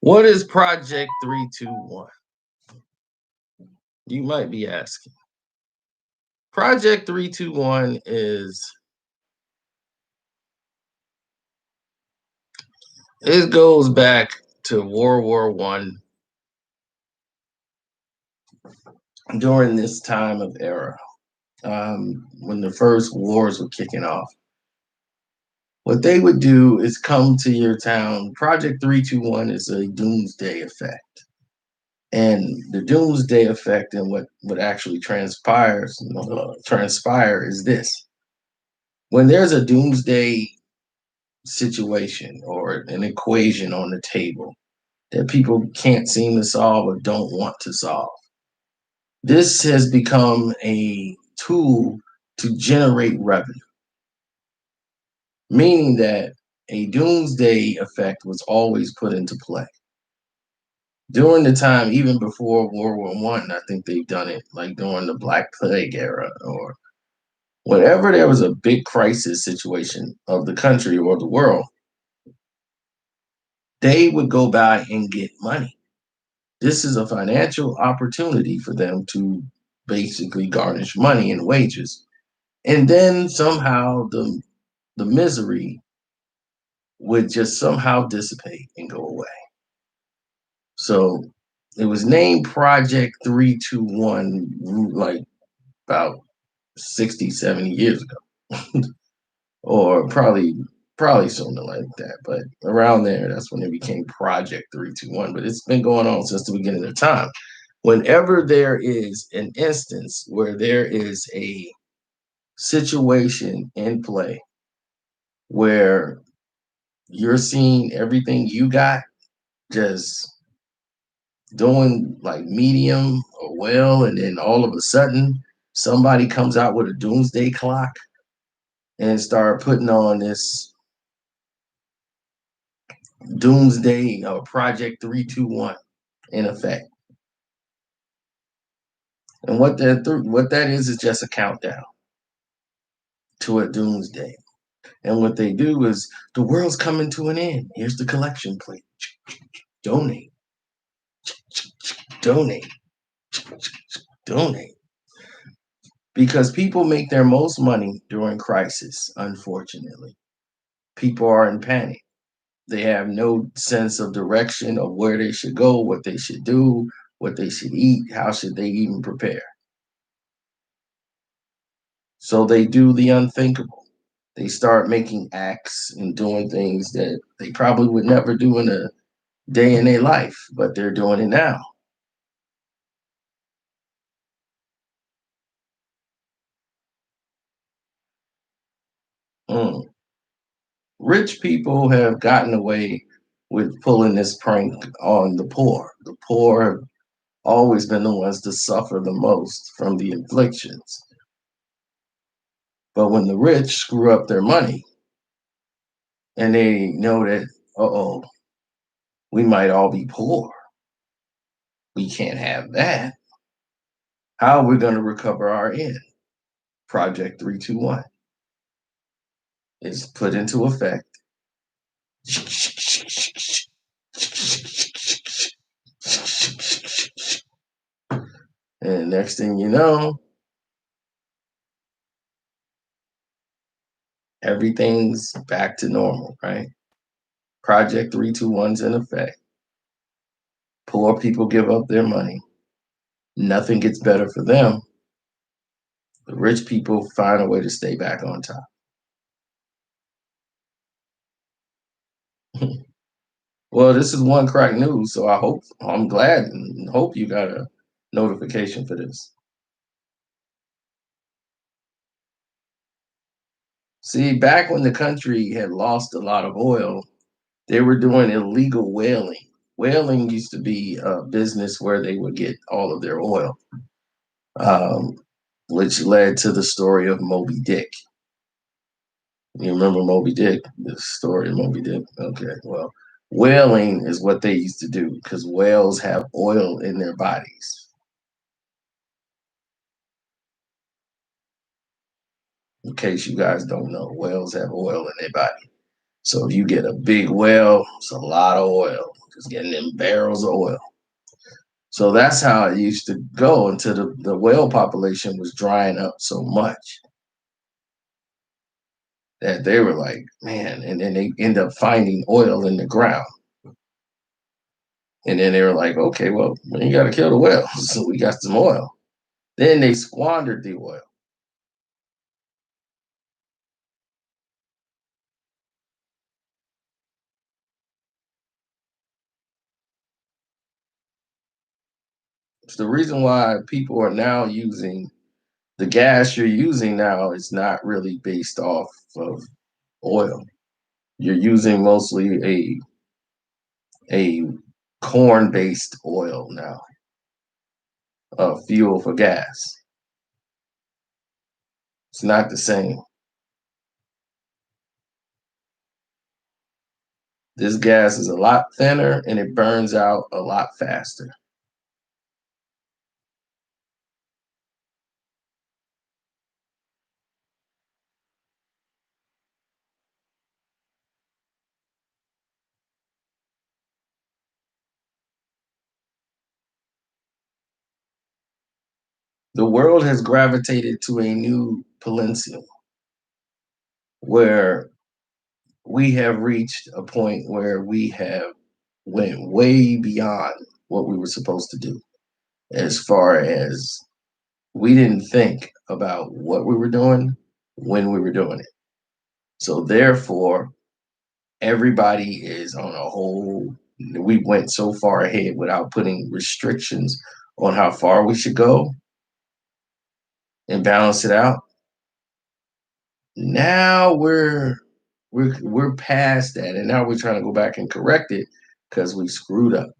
What is Project 321? You might be asking. Project 321 it goes back to World War One during this time of era, when the first wars were kicking off. What they would do is come to your town. Project 321 is a doomsday effect. And the doomsday effect and what actually transpire is this. When there's a doomsday situation or an equation on the table that people can't seem to solve or don't want to solve, this has become a tool to generate revenue, meaning that a doomsday effect was always put into play. During the time, even before World War One, I think they've done it like during the Black Plague era or whenever there was a big crisis situation of the country or the world, they would go by and get money. This is a financial opportunity for them to basically garnish money and wages. And then somehow the misery would just somehow dissipate and go away. So it was named Project 321 like about 60, 70 years ago. Or probably something like that. But around there, that's when it became Project 321. But it's been going on since the beginning of time. Whenever there is an instance where there is a situation in play where you're seeing everything you got just doing like medium or well, and then all of a sudden somebody comes out with a doomsday clock and start putting on this doomsday or Project 321 in effect. And what that is just a countdown to a doomsday. And what they do is the world's coming to an end. Here's the collection plate. Donate. Donate. Donate. Because people make their most money during crisis, unfortunately. People are in panic. They have no sense of direction of where they should go, what they should do, what they should eat, how should they even prepare. So they do the unthinkable. They start making acts and doing things that they probably would never do in a day in their life, but they're doing it now. Mm. Rich people have gotten away with pulling this prank on the poor. The poor have always been the ones to suffer the most from the inflictions. But when the rich screw up their money and they know that, oh, we might all be poor, we can't have that. How are we going to recover our end? Project 321 is put into effect. And next thing you know, everything's back to normal, right? Project 321's in effect. Poor people give up their money. Nothing gets better for them. The rich people find a way to stay back on top. Well, this is One Crack News, so I'm glad and hope you got a notification for this. See, back when the country had lost a lot of oil, they were doing illegal whaling. Whaling used to be a business where they would get all of their oil, um, which led to the story of Moby Dick. You remember Moby Dick? The story of Moby Dick? Okay, well, whaling is what they used to do because whales have oil in their bodies. In case you guys don't know, whales have oil in their body. So if you get a big whale, it's a lot of oil. just getting them barrels of oil. So that's how it used to go until the whale population was drying up so much that they were like, man, and then they end up finding oil in the ground. And then they were like, okay, well, you got to kill the whales. So we got some oil. Then they squandered the oil. It's the reason why people are now using the gas you're using now is not really based off of oil. You're using mostly a corn based oil now, fuel for gas. It's not the same. This gas is a lot thinner and it burns out a lot faster. The world has gravitated to a new peninsula where we have reached a point where we have went way beyond what we were supposed to do, as far as we didn't think about what we were doing when we were doing it. So therefore, everybody is on a whole, we went so far ahead without putting restrictions on how far we should go and balance it out. Now we're past that, and now we're trying to go back and correct it because we screwed up.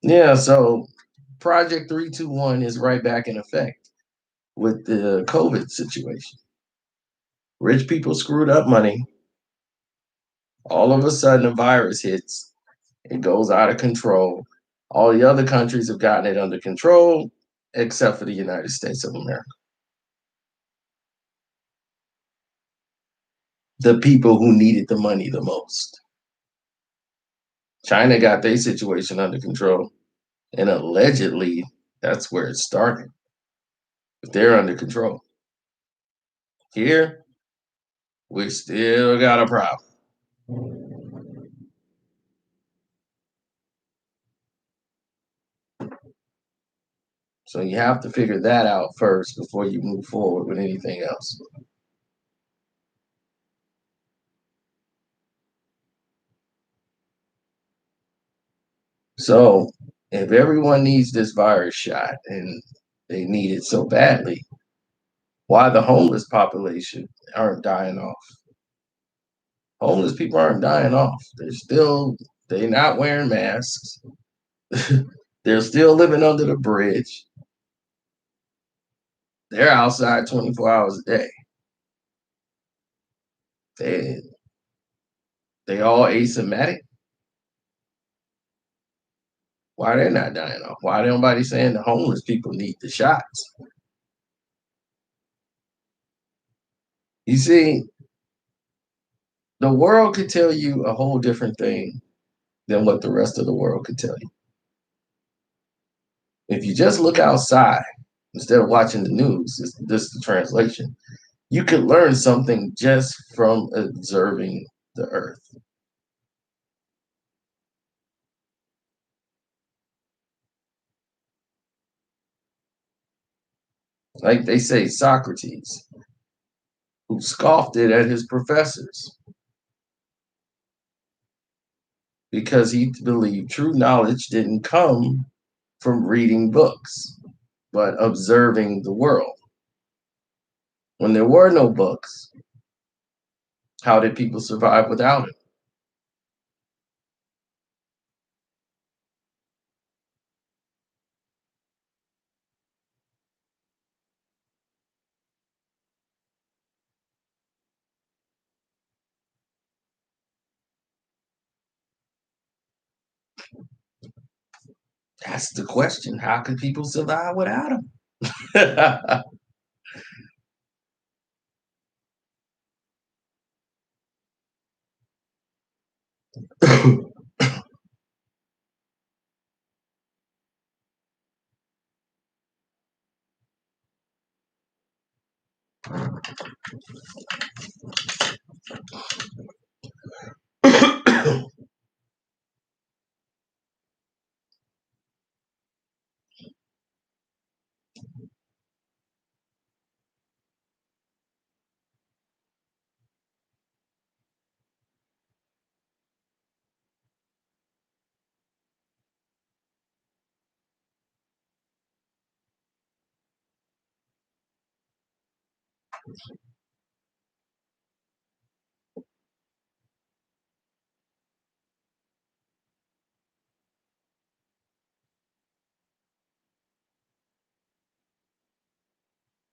Yeah, so Project 321 is right back in effect with the COVID situation. Rich people screwed up money. All of a sudden, a virus hits. It goes out of control. All the other countries have gotten it under control, except for the United States of America. The people who needed the money the most. China got their situation under control, and allegedly, that's where it started. But they're under control. Here, we still got a problem. So you have to figure that out first before you move forward with anything else. So if everyone needs this virus shot and they need it so badly, why the homeless population aren't dying off? Homeless people aren't dying off. They're not wearing masks. They're still living under the bridge. They're outside 24 hours a day. They they all asymptomatic. Why they're not dying off? Why nobody saying the homeless people need the shots? You see, the world could tell you a whole different thing than what the rest of the world could tell you. If you just look outside instead of watching the news, this is the translation. You could learn something just from observing the earth. Like they say, Socrates, who scoffed it at his professors because he believed true knowledge didn't come from reading books, but observing the world. When there were no books, how did people survive without it? That's the question. How can people survive without them?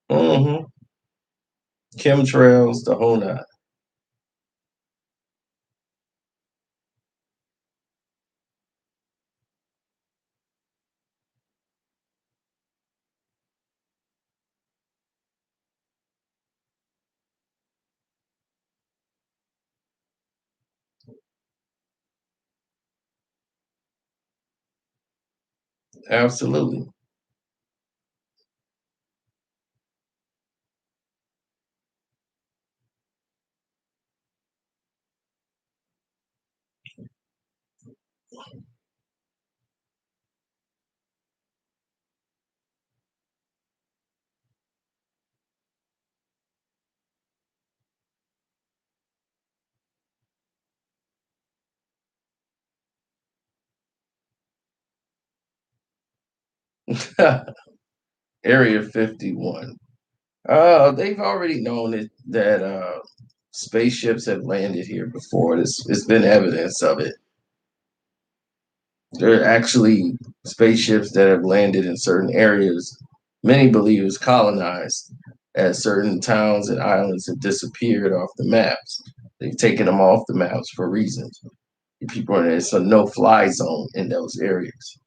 hmm Chemtrails, the whole nine. Absolutely. Area 51. They've already known that spaceships have landed here before. It's been evidence of it. There are actually spaceships that have landed in certain areas. Many believers colonized as certain towns and islands have disappeared off the maps. They've taken them off the maps for reasons. People are it's a no-fly zone in those areas.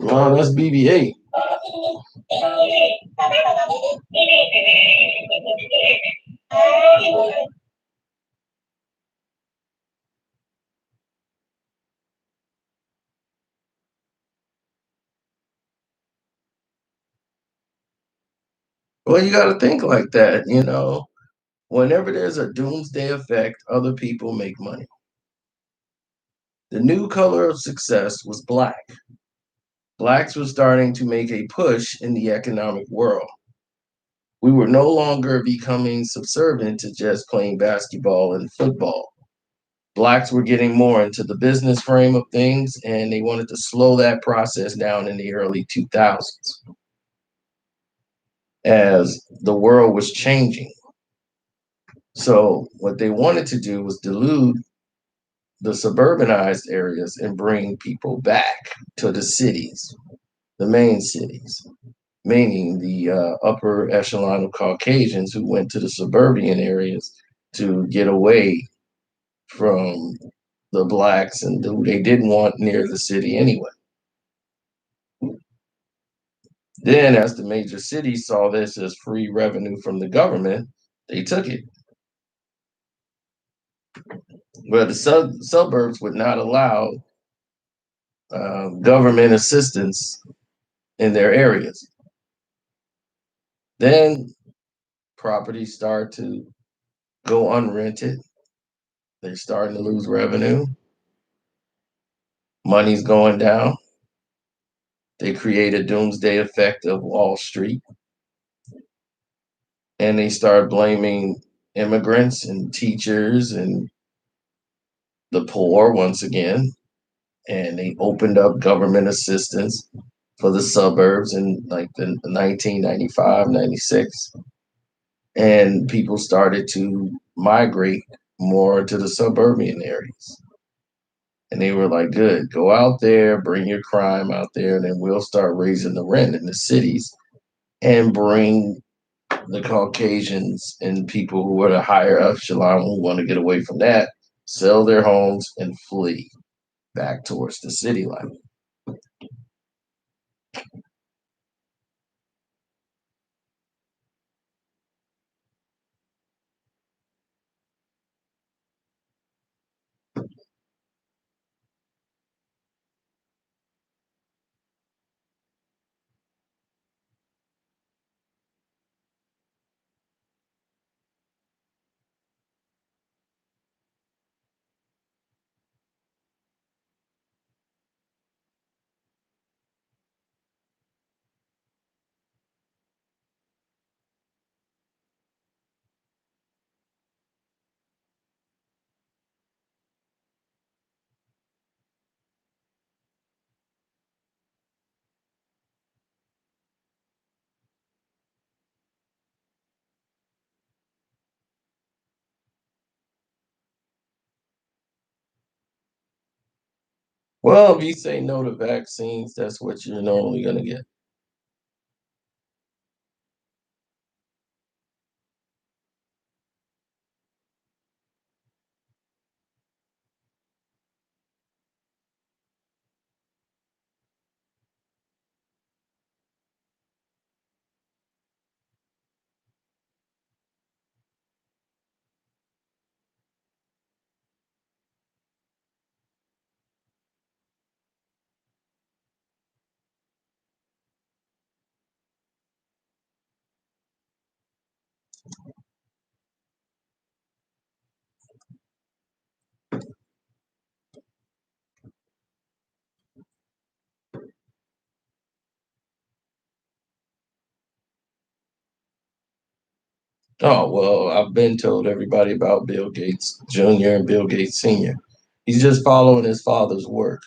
Oh, that's BB-8. Well, you got to think like that. Whenever there's a doomsday effect, other people make money. The new color of success was black. Blacks were starting to make a push in the economic world. We were no longer becoming subservient to just playing basketball and football. Blacks were getting more into the business frame of things, and they wanted to slow that process down in the early 2000s as the world was changing. So, what they wanted to do was dilute the suburbanized areas and bring people back to the cities, the main cities, meaning the upper echelon of Caucasians who went to the suburban areas to get away from the blacks and who they didn't want near the city anyway. Then, as the major cities saw this as free revenue from the government, they took it. But the suburbs would not allow government assistance in their areas. Then properties start to go unrented. They're starting to lose revenue. Money's going down. They create a doomsday effect of Wall Street, and they start blaming immigrants and teachers and the poor once again. And they opened up government assistance for the suburbs in like the 1995, 96. And people started to migrate more to the suburban areas. And they were like, good, go out there, bring your crime out there, and then we'll start raising the rent in the cities and bring the Caucasians and people who are the higher echelon who want to get away from that, sell their homes and flee back towards the city life. Well, if you say no to vaccines, that's what you're normally going to get. Oh, well, I've been told everybody about Bill Gates Jr. and Bill Gates Sr. He's just following his father's work.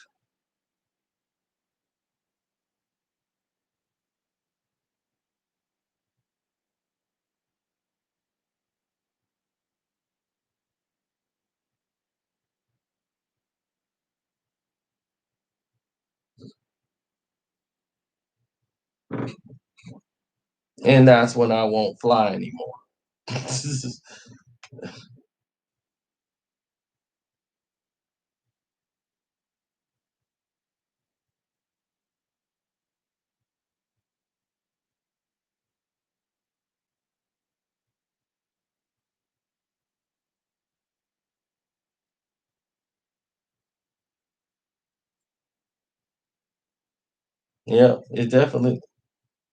And that's when I won't fly anymore. Yeah, it definitely